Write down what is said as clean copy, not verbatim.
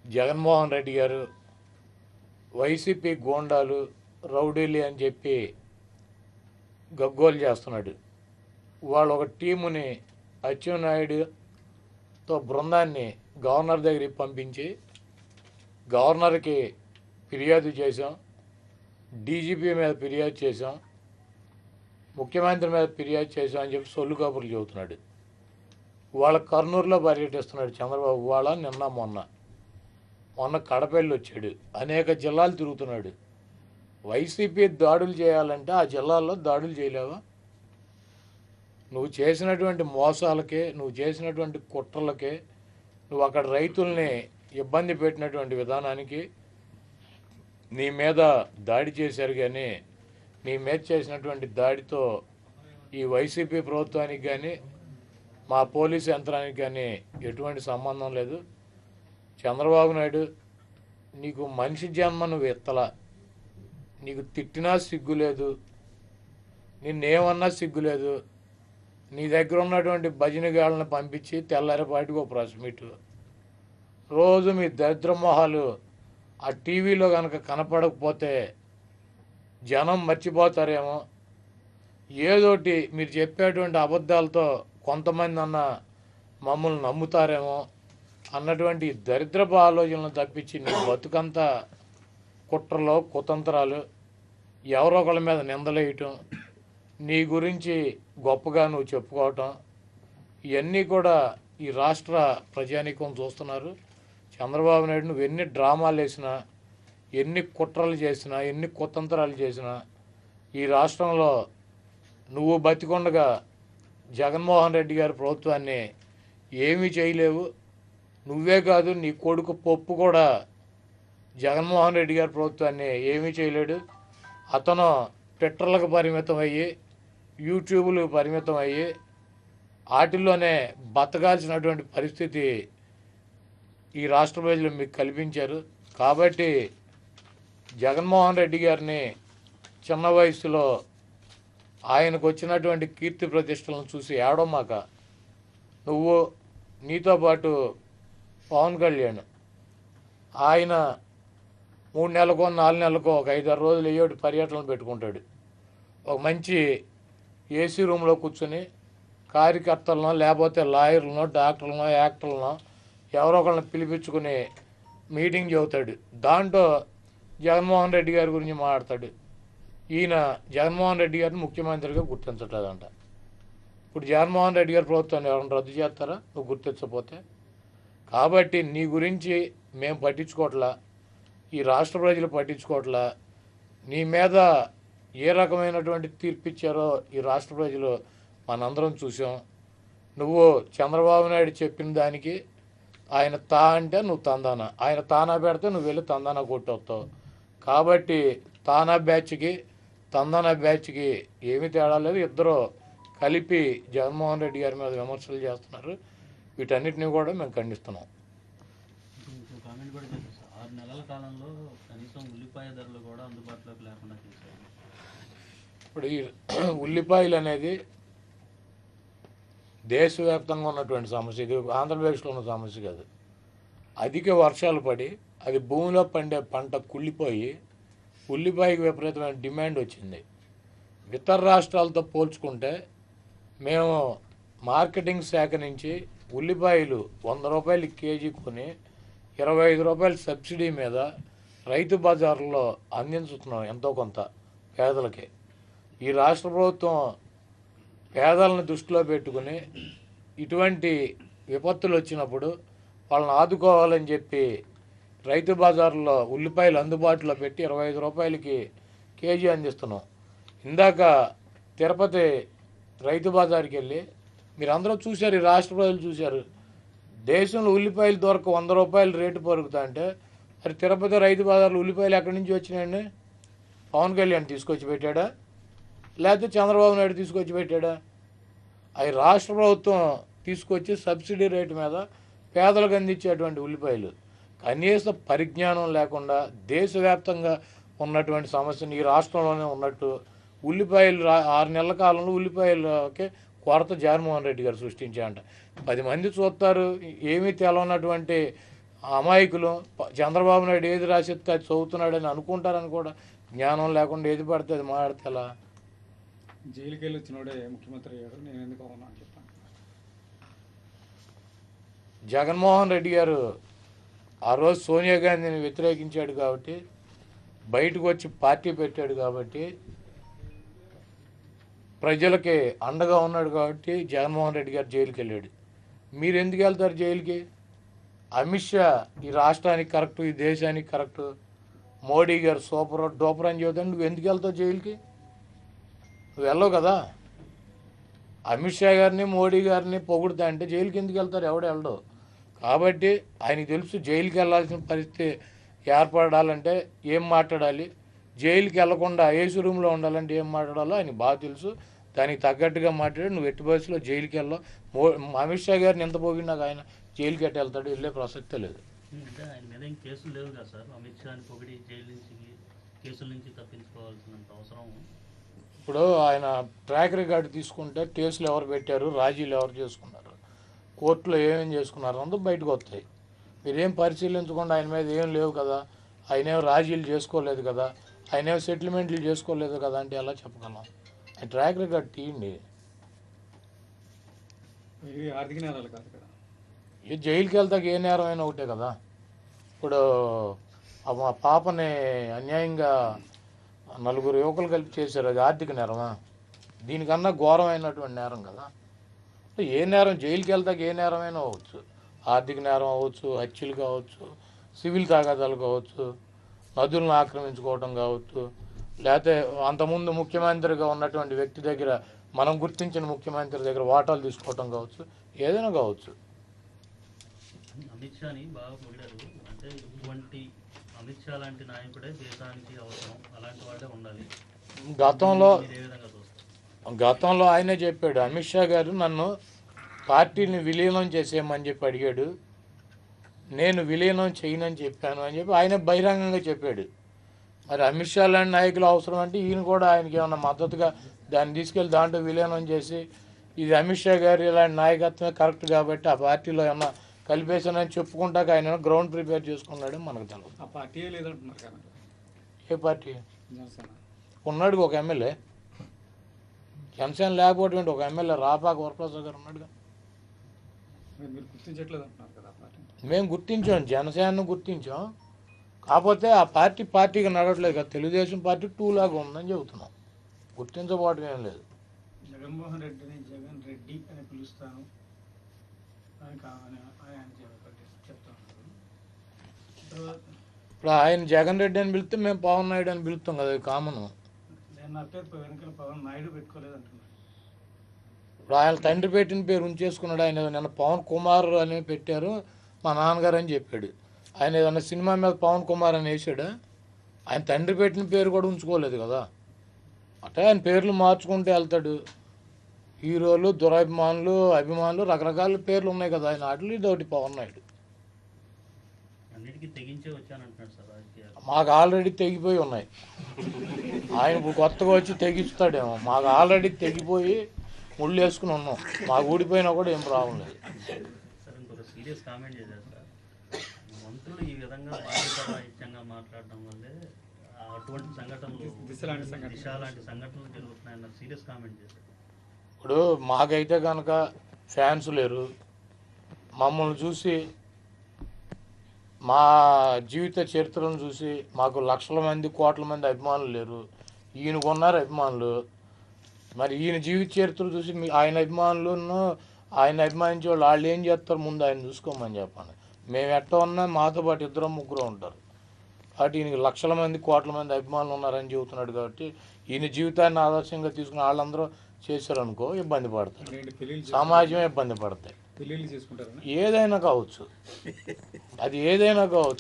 జగన్మోహన్ రెడ్డి గారు వైసీపీ గూండాలు రౌడీలు అని చెప్పి గగ్గోలు చేస్తున్నాడు. వాళ్ళు ఒక టీముని అచ్చెన్నాయుడుతో బృందాన్ని గవర్నర్ దగ్గరికి పంపించి గవర్నర్కి ఫిర్యాదు చేశాం, డీజీపీ మీద ఫిర్యాదు చేశాం, ముఖ్యమంత్రి మీద ఫిర్యాదు చేశాం అని చెప్పి సొల్లు కబుర్లు చెబుతున్నాడు. వాళ్ళ కర్నూలులో పర్యటిస్తున్నాడు చంద్రబాబు. వాళ్ళ మొన్న కడపల్లి వచ్చాడు. అనేక జిల్లాలు తిరుగుతున్నాడు. వైసీపీ దాడులు చేయాలంటే ఆ జిల్లాల్లో దాడులు చేయలేవా? నువ్వు చేసినటువంటి మోసాలకే, నువ్వు చేసినటువంటి కుట్రలకే, నువ్వు అక్కడ రైతుల్ని ఇబ్బంది పెట్టినటువంటి విధానానికి నీ మీద దాడి చేశారు. కానీ నీ మీద చేసినటువంటి దాడితో ఈ వైసీపీ ప్రభుత్వానికి కానీ మా పోలీసు యంత్రానికి కానీ ఎటువంటి సంబంధం లేదు. చంద్రబాబు నాయుడు, నీకు మనిషి జన్మ నువ్వు ఎత్తలా, నీకు తిట్టినా సిగ్గు లేదు, నిన్నేమన్నా సిగ్గు లేదు. నీ దగ్గర ఉన్నటువంటి భజనగాళ్ళని పంపించి తెల్లారిపాటికి ఒక ప్రెస్ మీట్, రోజు మీ దరిద్ర మొహాలు ఆ టీవీలో కనుక కనపడకపోతే జనం మర్చిపోతారేమో, ఏదోటి మీరు చెప్పేటువంటి అబద్ధాలతో కొంతమంది అన్న మమ్మల్ని నమ్ముతారేమో అన్నటువంటి దరిద్రపు ఆలోచనలు తప్పించి నీ బతుకంతా కుట్రలో కుతంత్రాలు, ఎవరో ఒకళ్ళ మీద నిందలేయటం, నీ గురించి గొప్పగా నువ్వు చెప్పుకోవటం, ఇవన్నీ కూడా ఈ రాష్ట్ర ప్రజానీకం చూస్తున్నారు. చంద్రబాబు నాయుడు నువ్వు ఎన్ని డ్రామాలు వేసినా, ఎన్ని కుట్రలు చేసినా, ఎన్ని కుతంత్రాలు చేసినా ఈ రాష్ట్రంలో నువ్వు బతికొండగా జగన్మోహన్ రెడ్డి గారి ప్రభుత్వాన్ని ఏమీ చేయలేవు. నువ్వే కాదు, నీ కొడుకు పప్పు కూడా జగన్మోహన్ రెడ్డి గారి ప్రభుత్వాన్ని ఏమీ చేయలేడు. అతను ట్విట్టర్లకు పరిమితం అయ్యి, యూట్యూబ్లకు పరిమితం అయ్యి వాటిల్లోనే బతకాల్సినటువంటి పరిస్థితి ఈ రాష్ట్ర ప్రజలు మీకు కల్పించారు. కాబట్టి జగన్మోహన్ రెడ్డి గారిని చిన్న వయసులో ఆయనకు వచ్చినటువంటి కీర్తి ప్రతిష్టలను చూసి ఏడవమాక. నువ్వు, నీతో పాటు పవన్ కళ్యాణ్, ఆయన 3 నెలలకో 4 నెలలకో ఒక 5-6 రోజులు ఏయోటి పర్యటనలు పెట్టుకుంటాడు. ఒక మంచి ఏసీ రూమ్లో కూర్చొని కార్యకర్తలను, లేకపోతే లాయర్లను, డాక్టర్లను, యాక్టర్లను ఎవరో ఒకళ్ళని పిలిపించుకుని మీటింగ్ చెబుతాడు. దాంట్లో జగన్మోహన్ రెడ్డి గారి గురించి మాట్లాడతాడు. ఈయన జగన్మోహన్ రెడ్డి గారిని ముఖ్యమంత్రిగా గుర్తించట్లేదంట. ఇప్పుడు జగన్మోహన్ రెడ్డి గారి ప్రభుత్వాన్ని ఎవరైనా రద్దు చేస్తారా నువ్వు గుర్తించకపోతే? కాబట్టి నీ గురించి మేము పట్టించుకోవట్లా, ఈ రాష్ట్ర ప్రజలు పట్టించుకోవట్లా. నీ మీద ఏ రకమైనటువంటి తీర్పు ఇచ్చారో ఈ రాష్ట్ర ప్రజలు మనందరం చూసాం. నువ్వు చంద్రబాబు నాయుడు చెప్పిన దానికి ఆయన తా అంటే నువ్వు తందానా, ఆయన తానా పెడితే నువ్వు వెళ్ళి తందానా కొట్టొస్తావు. కాబట్టి తానా బ్యాచ్కి తందానా బ్యాచ్కి ఏమీ తేడా లేదు. ఇద్దరు కలిపి జగన్మోహన్ రెడ్డి గారి మీద విమర్శలు చేస్తున్నారు. వీటన్నిటిని కూడా మేము ఖండిస్తున్నాం. కామెంట్ కూడా చేశారు సార్, 6 నెలల కాలంలో కనీసం ఉల్లిపాయ ధరలు కూడా అందుబాటులోకి లేకుండా చేశారు. ఇప్పుడు ఈ ఉల్లిపాయలు అనేది దేశవ్యాప్తంగా ఉన్నటువంటి సమస్య, ఇది ఆంధ్రప్రదేశ్లో ఉన్న సమస్య కాదు. అధిక వర్షాలు పడి అది భూమిలో పండే పంట కుళ్ళిపోయి ఉల్లిపాయకి విపరీతమైన డిమాండ్ వచ్చింది. ఇతర రాష్ట్రాలతో పోల్చుకుంటే మేము మార్కెటింగ్ శాఖ నుంచి ఉల్లిపాయలు 100 రూపాయలు కేజీ కొని 25 రూపాయల సబ్సిడీ మీద రైతు బజార్లో అందించుతున్నాం ఎంతో కొంత పేదలకి. ఈ రాష్ట్ర ప్రభుత్వం పేదలను దృష్టిలో పెట్టుకుని ఇటువంటి విపత్తులు వచ్చినప్పుడు వాళ్ళని ఆదుకోవాలని చెప్పి రైతు బజార్లో ఉల్లిపాయలు అందుబాటులో పెట్టి 25 రూపాయలకి కేజీ అందిస్తున్నాం. ఇందాక తిరుపతి రైతు బజార్కి వెళ్ళి మీరందరూ చూశారు, ఈ రాష్ట్ర ప్రజలు చూశారు, దేశంలో ఉల్లిపాయలు దొరక 100 రూపాయలు రేటు పెరుగుతా అంటే మరి తిరుపతి రైతు బజార్లో ఉల్లిపాయలు ఎక్కడి నుంచి వచ్చినాయండి? పవన్ కళ్యాణ్ తీసుకొచ్చి పెట్టాడా, లేకపోతే చంద్రబాబు నాయుడు తీసుకొచ్చి పెట్టాడా? అవి రాష్ట్ర ప్రభుత్వం తీసుకొచ్చి సబ్సిడీ రేటు మీద పేదలకు అందించేటువంటి ఉల్లిపాయలు. కనీస పరిజ్ఞానం లేకుండా దేశవ్యాప్తంగా ఉన్నటువంటి సమస్యను ఈ రాష్ట్రంలోనే ఉన్నట్టు ఉల్లిపాయలు 6 నెలల కాలంలో ఉల్లిపాయలకి కొరత జగన్మోహన్ రెడ్డి గారు సృష్టించారంట. 10 మంది చూస్తారు, ఏమీ తెలవనటువంటి అమాయకులు. చంద్రబాబు నాయుడు ఏది రాసిస్తే అది చదువుతున్నాడని అనుకుంటారని కూడా జ్ఞానం లేకుండా ఏది పడితే అది మాట్లాడితే ఎలా? జైలుకి వెళ్ళి వచ్చినోడే ముఖ్యమంత్రి అయ్యాడు, నేను ఎందుకు అవునా అని చెప్పాను. జగన్మోహన్ రెడ్డి గారు ఆ రోజు సోనియా గాంధీని వ్యతిరేకించాడు కాబట్టి, బయటకు వచ్చి పార్టీ పెట్టాడు కాబట్టి, ప్రజలకి అండగా ఉన్నాడు కాబట్టి జగన్మోహన్ రెడ్డి గారు జైలుకి వెళ్ళాడు. మీరు ఎందుకు వెళ్తారు జైలుకి? అమిత్ షా ఈ రాష్ట్రానికి కరెక్టు, ఈ దేశానికి కరెక్టు, మోడీ గారు సూపర్ డూపర్ అని చెబుతాను, నువ్వు ఎందుకు వెళ్తావు జైలుకి? నువ్వు వెళ్ళవు కదా. అమిత్ షా గారిని మోడీ గారిని పొగుడుతా అంటే జైలుకి ఎందుకు వెళ్తారు? ఎవడు వెళ్ళడు. కాబట్టి ఆయనకి తెలుసు జైలుకి వెళ్ళాల్సిన పరిస్థితి ఏర్పడాలంటే ఏం మాట్లాడాలి, జైలుకి వెళ్లకుండా ఏసీ రూమ్లో ఉండాలంటే ఏం మాట్లాడాలో ఆయన బాగా తెలుసు. దానికి తగ్గట్టుగా మాట్లాడి నువ్వు ఎట్టి బస్సులో జైలుకి వెళ్ళావు. అమిత్ షా గారిని ఎంత పోగినాక ఆయన జైలుకి ఎట్ట వెళ్తాడు? వెళ్ళే ప్రసక్తే లేదు. అంటే ఆయన మీద ఏం కేసులు లేవు కదా సార్. అమిత్ షాని పొగిడి జైలు నుంచి కేసుల నుంచి తప్పించుకోవాల్సినంత అవసరం. ఇప్పుడు ఆయన ట్రాక్ రికార్డు తీసుకుంటే కేసులు ఎవరు పెట్టారు, రాజీలు ఎవరు చేసుకున్నారు, కోర్టులో ఏమేం చేసుకున్నారు అందరూ బయటకు వస్తాయి. మీరేం పరిశీలించకుండా ఆయన మీద ఏం లేవు కదా, ఆయనేం రాజీలు చేసుకోలేదు కదా, ఆయనేం సెటిల్మెంట్లు చేసుకోలేదు కదా అంటే ఎలా చెప్పగలం? ఆయన ట్రాక్ రికార్డు తీయండి. ఇది ఆర్థిక నేరాలు కాదు కదా. ఈ జైలుకి వెళ్తాక ఏ నేరమైనా ఒకటే కదా. ఇప్పుడు మా పాపని అన్యాయంగా 4 యువకులు కలిపి చేశారు, అది ఆర్థిక నేరమా? దీనికన్నా ఘోరమైనటువంటి నేరం కదా. ఏ నేరం, జైలుకి వెళ్తాక ఏ నేరమైనా అవ్వచ్చు. ఆర్థిక నేరం అవ్వచ్చు, హత్యలు కావచ్చు, సివిల్ తాగాదాలు కావచ్చు, నదులను ఆక్రమించుకోవడం కావచ్చు, లేకపోతే అంతకుముందు ముఖ్యమంత్రిగా ఉన్నటువంటి వ్యక్తి దగ్గర, మనం గుర్తించిన ముఖ్యమంత్రి దగ్గర వాటాలు తీసుకోవటం కావచ్చు, ఏదైనా కావచ్చు. అమిత్ షాని బాగా పొగిడారు. అంటే ఇటువంటి అమిత్ షా లాంటి నాయకుడే దేశానికి అవసరం, అలాంటి వాళ్ళే ఉండాలి. గతంలో మీరు ఏ విధంగా చూస్తారు? గతంలో ఆయనే చెప్పాడు, అమిత్ షా గారు నన్ను పార్టీని విలీనం చేసేయమని చెప్పి అడిగాడు, నేను విలీనం చేయనని చెప్పాను అని చెప్పి ఆయన బహిరంగంగా చెప్పాడు. మరి అమిత్ షా లాంటి నాయకులు అవసరం అంటే ఈయన కూడా ఆయనకి ఏమన్నా మద్దతుగా దాన్ని తీసుకెళ్ళి దాంట్లో విలీనం చేసి, ఇది అమిత్ షా గారి ఇలాంటి నాయకత్వమే కరెక్ట్ కాబట్టి ఆ పార్టీలో ఏమన్నా కలిపేసానని చెప్పుకుంటాక ఆయన గ్రౌండ్ ప్రిపేర్ చేసుకున్నాడు మనకు తెలియదు. ఆ పార్టీయే లేదంటున్నారు కదా. ఏ పార్టీ? జనసేన ఉన్నాడు ఒక ఎమ్మెల్యే. జనసేన లేకపోవడం ఒక ఎమ్మెల్యే రాపాక వరప్రసాద్ గారు ఉన్నాడుగా. మీరు గుర్తించట్లేదు అంటున్నారు కదా ఆ పార్టీ. మేము గుర్తించాం, జనసేనను గుర్తించాం. కాకపోతే ఆ పార్టీ పార్టీగా నడవట్లేదు కదా, తెలుగుదేశం పార్టీ 2 లాగా ఉందని చెబుతున్నాం. గుర్తించబోవడం ఏం లేదు. జగన్మోహన్ రెడ్డిని జగన్ రెడ్డి అని పిలుస్తాను అని ఆయన చెప్తా ఉన్నారు. ఇప్పుడు ఆయన జగన్ రెడ్డి అని పిలిస్తే మేము పవన్ నాయుడు అని పిలుస్తాం కదా, అది కామన్. నేను అట్లేదు వెనకాల పవన్ నాయుడు పెట్టుకోలేదు అంటున్నాను. ఇప్పుడు ఆయన తండ్రి పెట్టిన పేరు ఉంచేసుకున్నాడు. ఆయన నిన్న పవన్ కుమార్ అని పెట్టారు మా నాన్నగారు అని చెప్పాడు. ఆయన ఏదన్నా సినిమా మీద పవన్ కుమార్ అని వేసాడా? ఆయన తండ్రి పెట్టిన పేరు కూడా ఉంచుకోలేదు కదా. అంటే ఆయన పేర్లు మార్చుకుంటూ వెళ్తాడు. హీరోలు, దురాభిమానులు, అభిమానులు, రకరకాల పేర్లు ఉన్నాయి కదా ఆయన. వాటిలో ఇదొకటి పవన్ నాయుడు. అన్నిటికీ తెగించే వచ్చానంటున్నాడు సార్ రాజకీయాలు. మాకు ఆల్రెడీ తెగిపోయి ఉన్నాయి. ఆయన ఇప్పుడు కొత్తగా వచ్చి తెగిస్తాడేమో. మాకు ఆల్రెడీ తెగిపోయి ముళ్ళు వేసుకుని ఉన్నాం. మాకు ఊడిపోయినా కూడా ఏం ప్రాబ్లం లేదు. సార్ ఇంకొక సీరియస్ కామెంట్ చేశారు సార్. మంత్రులు ఈ విధంగా బాధ్యతారాహిత్యంగా మాట్లాడడం వల్లే అటువంటి సంఘటనలు, దిశ లాంటి సంఘటనలు జరుగుతున్నాయన్న సీరియస్ కామెంట్ చేశారు. ఇప్పుడు మాకైతే కనుక ఫ్యాన్స్ లేరు. మమ్మల్ని చూసి, మా జీవిత చరిత్రను చూసి మాకు లక్షల మంది, కోట్ల మంది అభిమానులు లేరు. ఈయనకు ఉన్నారు అభిమానులు. మరి ఈయన జీవిత చరిత్ర చూసి ఆయన అభిమానులను, ఆయన అభిమానించే వాళ్ళు ఏం చేస్తారు? ముందు ఆయన చూసుకోమని చెప్పండి. మేము ఎట్ట ఉన్నా మాతో పాటు 2-3 ఉంటారు. కాబట్టి ఈయనకి లక్షల మంది, కోట్ల మంది అభిమానులు ఉన్నారని చెబుతున్నాడు. కాబట్టి ఈయన జీవితాన్ని ఆదర్శంగా తీసుకుని వాళ్ళందరూ చేశారనుకో ఇబ్బంది పడతారు, సమాజం ఇబ్బంది పడతాయి. పెళ్ళిళ్ళు చేసుకుంటారు. ఏదైనా కావచ్చు, అది ఏదైనా కావచ్చు.